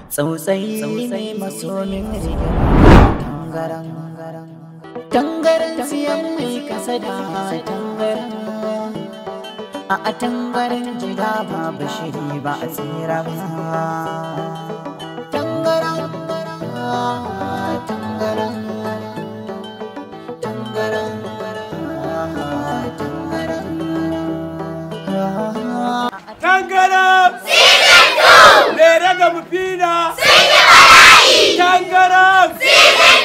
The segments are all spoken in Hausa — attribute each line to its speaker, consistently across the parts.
Speaker 1: Tsautsayi ne masomin rigima tangaran siyan mai kasa da tangaran a tangaran jida babu shiri ba a tsira ba tangaran tangaran tangaran
Speaker 2: tangaran Mere da mufina
Speaker 3: Sanya bala'i
Speaker 2: Tangaram
Speaker 3: Season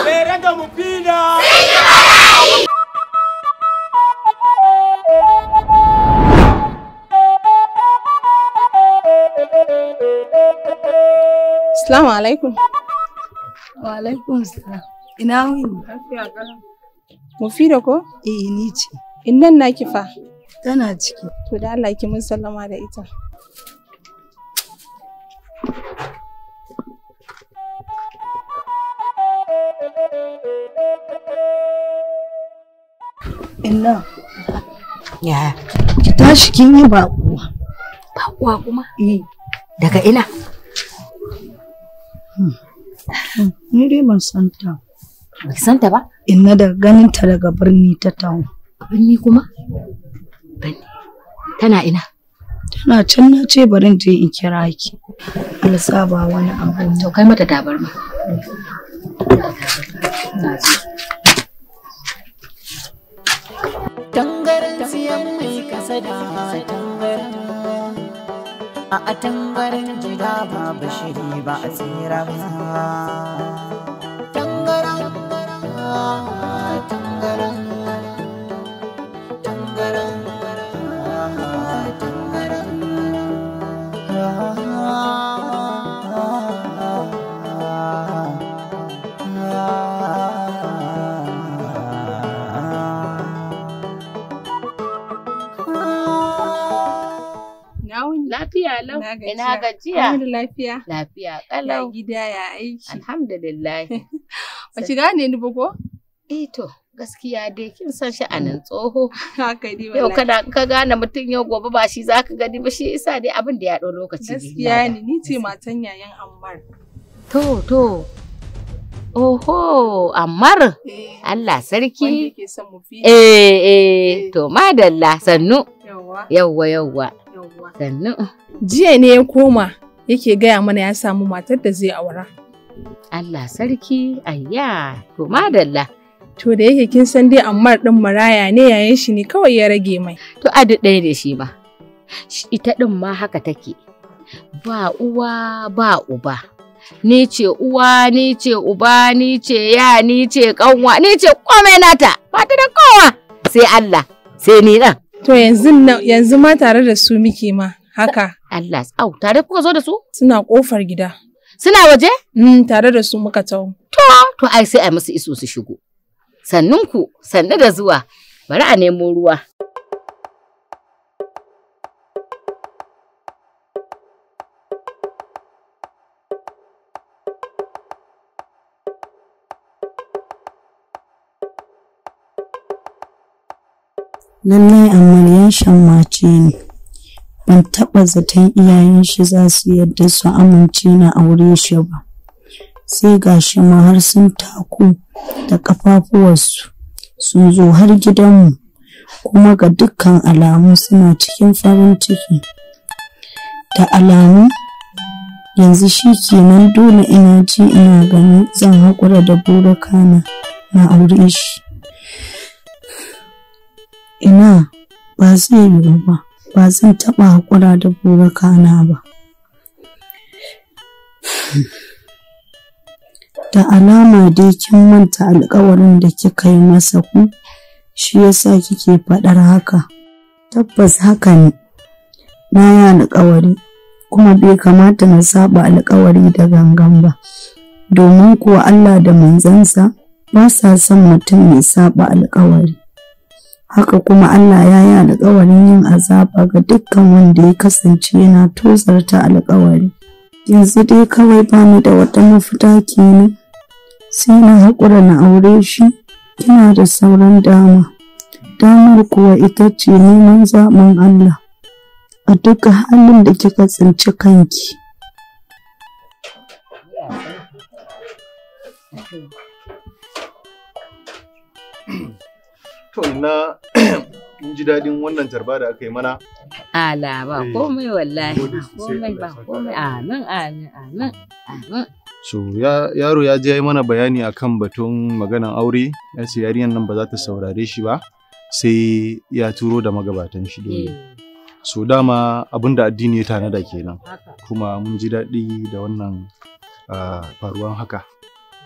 Speaker 3: 2
Speaker 2: Mere da mufina
Speaker 3: Sanya bala'i
Speaker 4: Assalamu alaikum.
Speaker 5: Wa alaikum salam. Ina wuni?
Speaker 4: Lafiya kalau. Mufida ko?
Speaker 5: Ni ce.
Speaker 4: Innan naki fa?
Speaker 5: Tana ciki.
Speaker 4: To da Allah ki mun sallama da ita.
Speaker 5: Inna.
Speaker 6: Ya.
Speaker 5: Ki tashi kin yi baƙuwa.
Speaker 6: Baƙuwa kuma? Daga ina?
Speaker 5: Ni dai ban san ta.
Speaker 6: Ba ki san ta ba?
Speaker 5: Inna da ganin ta daga birni ta tawo.
Speaker 6: Birni kuma? Birni. Tana ina?
Speaker 5: Tana can na ce bari in je in kira ki. Allah saba wani abu.
Speaker 6: To kai mata tabarma.
Speaker 1: tangaran siyan mai kasa da tangaran a tangaran jida babu shiri ba a tsira ba tangaran tangaran tangaran
Speaker 6: Lafiya lau. Ina gajiya.
Speaker 4: Lafiya.
Speaker 6: Lafiya kalau.
Speaker 4: Gida ya aiki.
Speaker 6: Alhamdulillah.
Speaker 4: Ba ki gane ni ba ko?
Speaker 6: To gaskiya dai kin san sha'anin tsoho.
Speaker 4: Haka dai
Speaker 6: Yau
Speaker 4: wallahi.
Speaker 6: ka gane mutum yau gobe ba shi zaka gani ba shi isa dai abin da ya ɗau lokaci.
Speaker 4: Gaskiya ne ni ce matan yayan Ammar.
Speaker 6: To. Oho, Ammar. Allah sarki.
Speaker 4: Wanda yake son Mufida.
Speaker 6: To madalla sannu.
Speaker 4: Yawwa.
Speaker 6: Yawwa. Sannu.
Speaker 4: Jiya ne ya koma yake gaya mana ya samu matar da zai aura.
Speaker 6: Allah sarki, ayya, to madalla.
Speaker 4: To da yake kin san dai Ammar din maraya ne yayin shi ne kawai ya rage mai.
Speaker 6: To adu ɗaya da shi ba. Ita ɗin ma haka take. Ba uwa ba uba. Ni ce uwa, ni ce uba, ni ce ya, ni ce kanwa, ni ce komai nata. Ba ta da kowa. Sai Allah, sai ni ɗan.
Speaker 4: To yanzu ma tare da su muke ma haka.
Speaker 6: Allah, tare kuka zo da su?
Speaker 4: Suna kofar gida.
Speaker 6: Suna waje?
Speaker 4: Tare da su muka taho.
Speaker 6: To ai sai a musu iso su shigo. Sannunku, sannu da zuwa. Bari a nemo ruwa.
Speaker 5: Lallai Ammar ya shammace ni. Ban taɓa zaton iyayen shi za su yadda su amince na aure shi ba. Sai gashi ma har sun taku da ƙafafuwarsu sun zo har gidanmu, kuma ga dukkan alamu suna cikin farin ciki. Da alamu yanzu shi kenan dole ina ji ina gani zan haƙura da burukana na aure shi. Ina ba zai yiwu ba, ba zan taɓa haƙura da burukana ba. Da alama dai kin manta alƙawarin da kika yi masa ku, shi yasa kike faɗar haka. Tabbas haka ne, na yi alƙawari kuma bai kamata na saba alkawari da gangan ba, domin kuwa Allah da manzansa ba sa son mutum ya saba alkawari. Haka kuma Allah ya yi alkawarin yin azaba ga dukkan wanda ya kasance yana tozarta alkawari. Yanzu dai kawai bani da wata mafita kenan, sai na haƙura na aure shi. Kina da sauran dama, damar kuwa ita ce neman zaɓin Allah a duka halin da kika tsinci kanki.
Speaker 7: To ina in ji daɗin wannan tarba da aka yi mana.
Speaker 6: Ala ba komai wallahi, komai ba komai. Amin amin amin amin.
Speaker 7: So yaro ya je mana bayani akan batun maganan aure, ya ce yarinyar nan ba za ta saurare shi ba sai ya turo da magabatan shi dole. So dama abin da addini ya tanada kenan, kuma mun ji daɗi da wannan faruwan haka.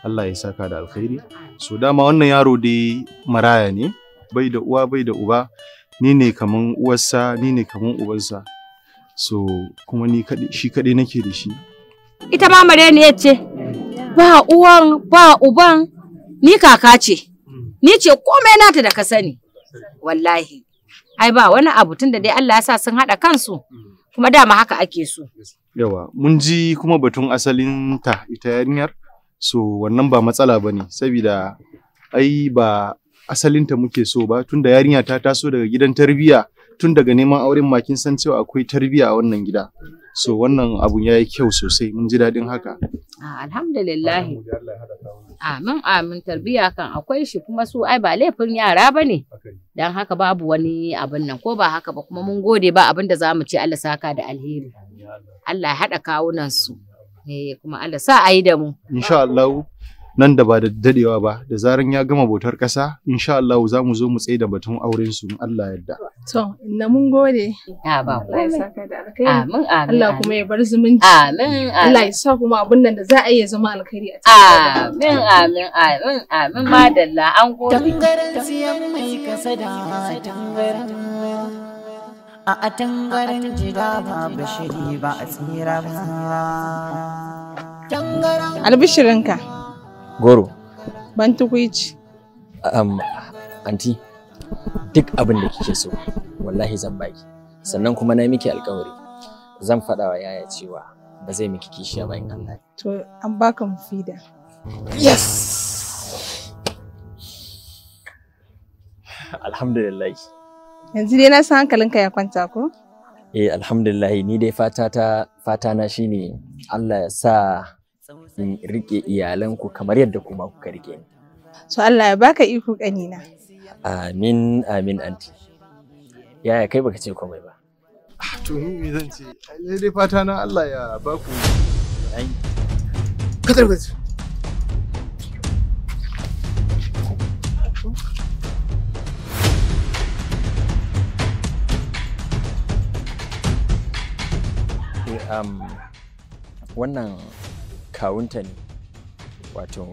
Speaker 7: Allah ya saka da alkhairi. So dama wannan yaro dai maraya ne, bai da uwa bai da uba, ni ne kaman uwarsa ni ne kaman ubansa. So kuma ni shi kaɗai nake da shi.
Speaker 6: Ita ma Mareniya ce, ba uwan ba uban, ni kaka ce, ni ce komai nata da ka sani, wallahi. Ai ba wani abu tun da dai Allah ya sa sun haɗa kansu, kuma dama haka ake so.
Speaker 7: Yawa, mun ji kuma batun asalin ta ita yarinyar, so wannan ba matsala ba ne, saboda ai ba asalinta muke so ba, tun da yarinya ta taso daga gidan tarbiyya, tun daga neman auren makin san cewa akwai tarbiyya a wannan gida. So wannan abun ya yi kyau sosai, mun ji daɗin haka.
Speaker 6: Alhamdulillah. Amin amin, tarbiyya kan akwai shi, kuma su ai ba laifin yara ba ne. Don haka babu wani abin nan, ko ba haka ba, kuma mun gode ba abin da za mu ce Allah saka da alheri. Allah ya haɗa kawunan su. Kuma Allah sa a yi da mu.
Speaker 7: Insha Allah nan da ba da dadewa ba, da zaran ya gama bautar ƙasa, insha Allah za mu zo mu tsaye da batun auren su in Allah yarda.
Speaker 4: To, inna mun gode.
Speaker 6: Ba
Speaker 4: Allah ya saka da alkhairi.
Speaker 6: Amin amin.
Speaker 4: Allah kuma ya bar zumunci.
Speaker 6: Amin amin.
Speaker 4: Allah ya sa kuma abun nan da za a iya zama alkhairi a cikin.
Speaker 6: Amin amin amin amin, madalla an gode.
Speaker 1: Tangaren siyan mai kasada tangaren. A tangaren jira ba bashiri ba a tsira ba. Tangaren.
Speaker 4: Albishirinka.
Speaker 8: Goro.
Speaker 4: Ban tukuici.
Speaker 8: Anti, duk abin da kike so, wallahi zan baki. Sannan kuma na miki alkawari, zan faɗa wa yaya cewa ba zai miki kishiya ba in Allah.
Speaker 4: To, an baka mufida.
Speaker 8: Yes! Alhamdulillah.
Speaker 4: Yanzu dai na san hankalinka ya kwanta ko?
Speaker 8: Alhamdulillah, ni dai fata na shine Allah ya sa in rike iyalanku kamar yadda kuma kuka rike ni.
Speaker 4: So Allah ya baka iko kanina.
Speaker 8: Amin amin anti. Yaya kai baka ce komai ba.
Speaker 7: To ni me zan ce? Ai dai fata na Allah ya ba ku.
Speaker 8: Ai.
Speaker 7: Kadar ba.
Speaker 8: Wannan kawunta ne, wato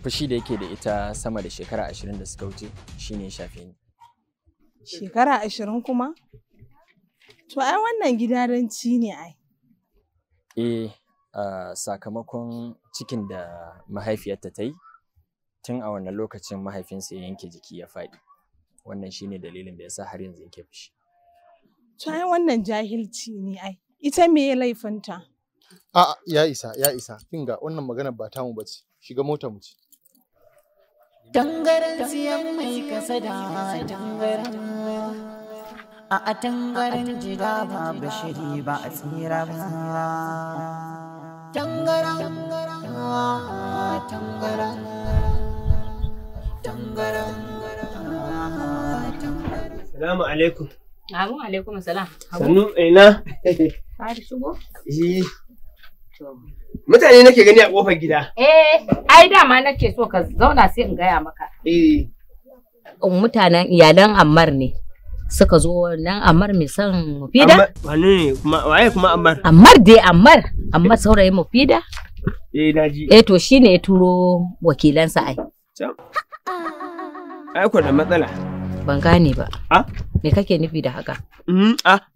Speaker 8: fushi da yake da ita sama da shekara 20 da suka wuce shine ya shafe ni.
Speaker 4: Shekara 20 kuma? To ai wannan gidaranci ne ai.
Speaker 8: Sakamakon cikin da mahaifiyarta ta yi, tun a wannan lokacin mahaifinsa ya yanke jiki ya faɗi. Wannan shine dalilin da yasa har yanzu yake fushi.
Speaker 4: To ai wannan jahilci ne ai. Ita me ya laifinta?
Speaker 7: A'a, ya isa. Kinga wannan magana ba tamu bace. Shiga mota mu ce.
Speaker 1: Tangaren siyan mai kasada tangaren. A tangaren jira ba bashiri ba a tsira ba. Tangaren.
Speaker 2: Salamu alaikum.
Speaker 6: Amin alaikum salam.
Speaker 2: Sannu ina?
Speaker 6: Ka shigo?
Speaker 2: Mutane nake gani a kofar gida.
Speaker 6: Ai dama nake so ka zauna sai in gaya maka. Mutanen iyalan Ammar ne suka zo nan. Ammar mai son Mufida?
Speaker 2: Wane ne kuma waye kuma Ammar?
Speaker 6: Ammar dai Ammar saurayin Mufida?
Speaker 2: Naji.
Speaker 6: To shine ya turo wakilansa ai.
Speaker 2: Ai ko da matsala.
Speaker 6: Ban gane ba.
Speaker 2: A?
Speaker 6: Me kake nufi da haka?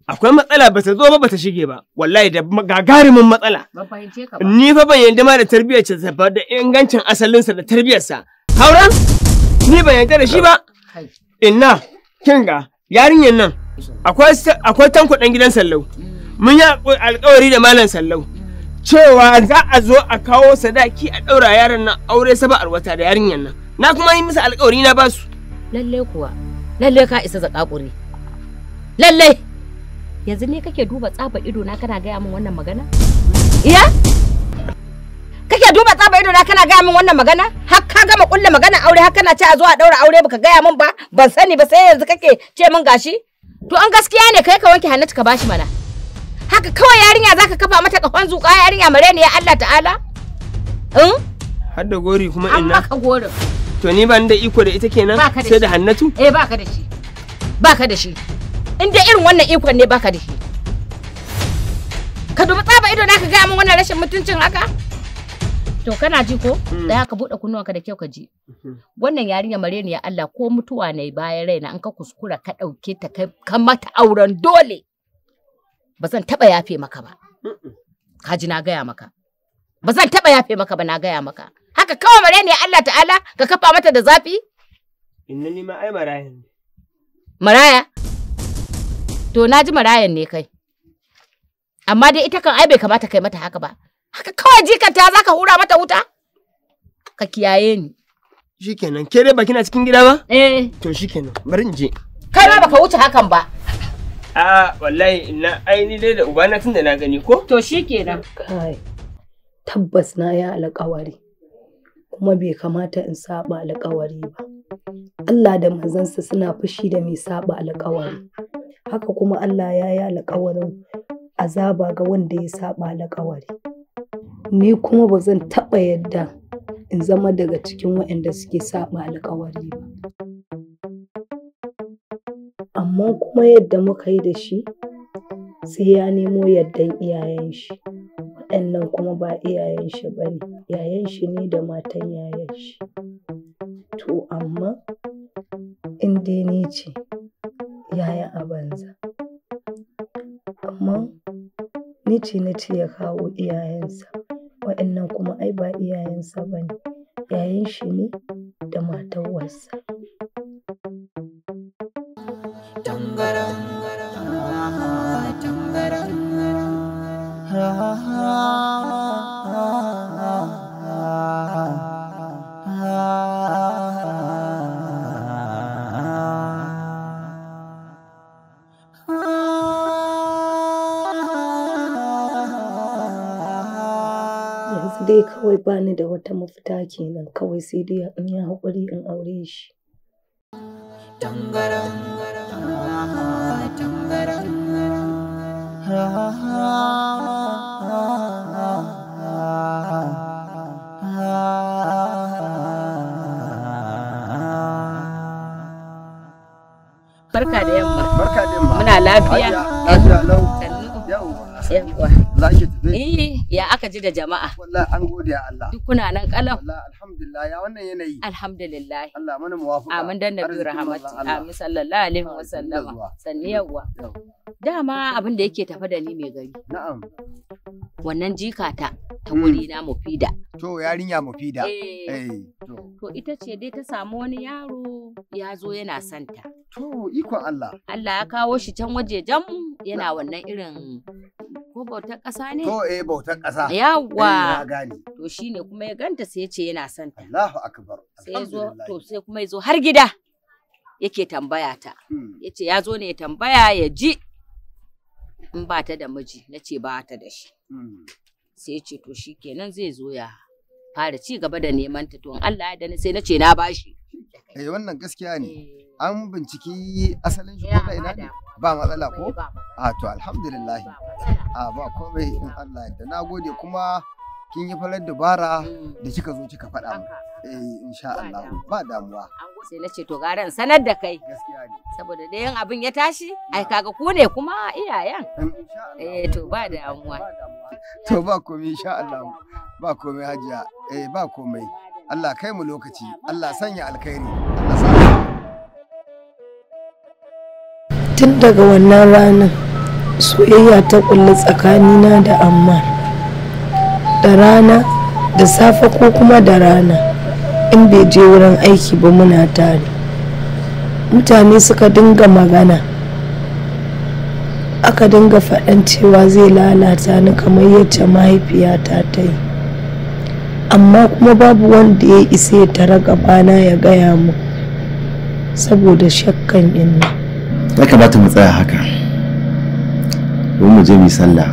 Speaker 2: Akwai matsala ba ta zo ba ta shige ba. Wallahi da gagarumin matsala.
Speaker 6: Ban fahimce ka ba.
Speaker 2: Ni fa ban yarda ma da tarbiyyar sa ba da ingancin asalinsa da tarbiyyarsa. Hauran? Ni ban yarda da shi ba. Inna, kinga, yarinyan nan akwai tanko dan gidan Sallau. Mun yi alƙawari da Malam Sallau. Cewa za a zo a kawo sadaki a ɗaura yaron nan aure saba'ar wata da yarinyan nan. Na kuma yi musu alƙawari na basu.
Speaker 6: Lalle kuwa. Lalle ka isa zakakuri. Lalle. Yanzu ne kake duba tsaba ido na kana gaya min wannan magana? Iya? Kake duba tsaba ido na kana gaya min wannan magana? Har ka gama kulle magana aure har kana ce a zo a daura aure baka gaya min ba? Ban sani ba sai yanzu kake ce min gashi? To an gaskiya ne kai ka wanke Hannatu ka bashi mana. Haka kawai yarinya zaka kafa mata kafan zuƙa yarinya mare ne ya Allah ta'ala?
Speaker 2: Har da gori kuma inna.
Speaker 6: An maka gorin.
Speaker 2: To ni ban da iko da ita kenan sai da Hannatu?
Speaker 6: Baka da shi. Baka da shi. In dai irin wannan ikon ne baka da shi. Ka dubi tsaba ido naka ga min wannan rashin mutuncin haka? To kana ji ko? Da haka bude kunnuwanka da kyau ka ji. Wannan yarinya mare ne ya Allah ko mutuwa ne bayan raina an ka kuskura ka dauke ta ka mata auren dole. Ba zan taba yafe maka ba. Ka ji na gaya maka. Ba zan taba yafe maka ba na gaya maka. Haka kawai mare ne Allah ta'ala ka kafa mata da zafi?
Speaker 2: Inna ni ma ai maraya ne.
Speaker 6: Maraya? To na ji marayan ne kai. Amma dai ita kan ai bai kamata kai mata haka ba. Haka kawai jikanta za ka hura mata wuta? Ka kiyaye ni.
Speaker 2: Shikenan, ke dai ba kina cikin gida ba? To shikenan, bari in je.
Speaker 6: Kai ma baka wuce hakan ba.
Speaker 2: Wallahi ina ai ni dai da ubana tunda na gani ko?
Speaker 6: To shikenan.
Speaker 5: Kai. Tabbas na ya alƙawari. Kuma bai kamata in saba alƙawari ba. Allah da manzansa suna fushi da mai saba alƙawari. Haka kuma Allah ya yi alƙawarin azaba ga wanda ya saba alƙawari. Ni kuma ba zan taɓa yadda in zama daga cikin waɗanda suke saba alƙawari ba. Amma kuma yadda muka yi da shi sai ya nemo yardan iyayen shi. Waɗannan kuma ba iyayen shi ba ne, yayan shi ne da matan yayan shi. To amma in dai ni ce yaya a banza. Amma ni ce na ce ya kawo iyayensa, waɗannan kuma ai ba iyayensa ba ne, yayan shi ne da matan wasa.
Speaker 1: Tangaran, tangaran.
Speaker 5: Yanzu dai kawai bani da wata mafita kenan, kawai sai dai in yi haƙuri in aure shi.
Speaker 1: Tangaran, tangaran.
Speaker 6: Barka da yamma.
Speaker 9: Barka da yamma.
Speaker 6: Muna lafiya.
Speaker 9: Lafiya lau.
Speaker 6: Yawwa.
Speaker 9: Zaki tafi?
Speaker 6: Ya aka ji da jama'a.
Speaker 9: Wallahi an gode ya Allah.
Speaker 6: Duk kuna nan kalau.
Speaker 9: Wallahi alhamdulillah ya wannan yanayi.
Speaker 6: Alhamdulillah.
Speaker 9: Allah mana muwafaqa.
Speaker 6: Amin dan Nabi rahmati. Amin sallallahu alaihi wa sallama. Sanni yawwa. Dama abin da yake tafa da ni mai gari.
Speaker 9: Na'am.
Speaker 6: Wannan jikata ta wuri na Mufida.
Speaker 9: To yarinya Mufida.
Speaker 6: To ita ce dai ta samu wani yaro ya zo yana santa.
Speaker 9: To ikon Allah.
Speaker 6: Allah ya kawo shi can wajejen yana wannan irin ko bautar ƙasa ne?
Speaker 9: To bautar ƙasa.
Speaker 6: Yawwa.
Speaker 9: Na gane.
Speaker 6: To shine kuma ya ganta sai ya ce yana santa.
Speaker 9: Allahu akbar.
Speaker 6: Sai zo to sai kuma ya zo har gida yake tambaya ta. Yace ya zo ne ya tambaya ya ji in ba ta da miji, na ce ba ta da shi. Sai ce to shi kenan zai zo ya fara ci gaba da neman ta, to in Allah ya dani sai na ce na bashi.
Speaker 9: Wannan gaskiya ne. An binciki asalin shi ko da ina ne? Ba matsala ko? To alhamdulillah. Ba komai in Allah ya. Na gode kuma kin yi farar dabara da kika zo kika faɗa mu. Insha Allah ba damuwa.
Speaker 6: Sai na ce to garan sanar da kai.
Speaker 9: Gaskiya ne.
Speaker 6: Saboda da yin abin ya tashi, ai kaga ku ne kuma iyayen. To ba damuwa.
Speaker 9: To ba komai insha Allah. Ba komai hajiya. Ba komai. Allah kai mu lokaci. Allah sanya alkhairi. Allah sa
Speaker 5: Tun daga wannan ranar soyayya ta kulli tsakanina da Ammar. Da rana, da safe ko kuma da rana, in bai je wurin aiki ba muna tare. Mutane suka dinga magana, aka dinga faɗan cewa zai lalata ni kamar yadda mahaifiyata ta yi. Amma kuma babu wanda ya isa ya tara gabana ya gaya mu saboda shakkan inna.
Speaker 10: Ya kamata mu tsaya haka domin mu je mu sallah.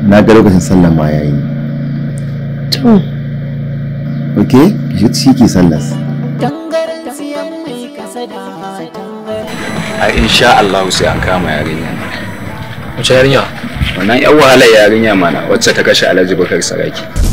Speaker 10: Na ga lokacin sallah ma yayi.
Speaker 5: To
Speaker 10: okay, shi ki sallah.
Speaker 11: Ai insha Allah sai an kama yarinya.
Speaker 8: Wace yarinya?
Speaker 11: Wannan yan wahalar yarinya mana wacce ta kashe Alhaji Bakar Saraki.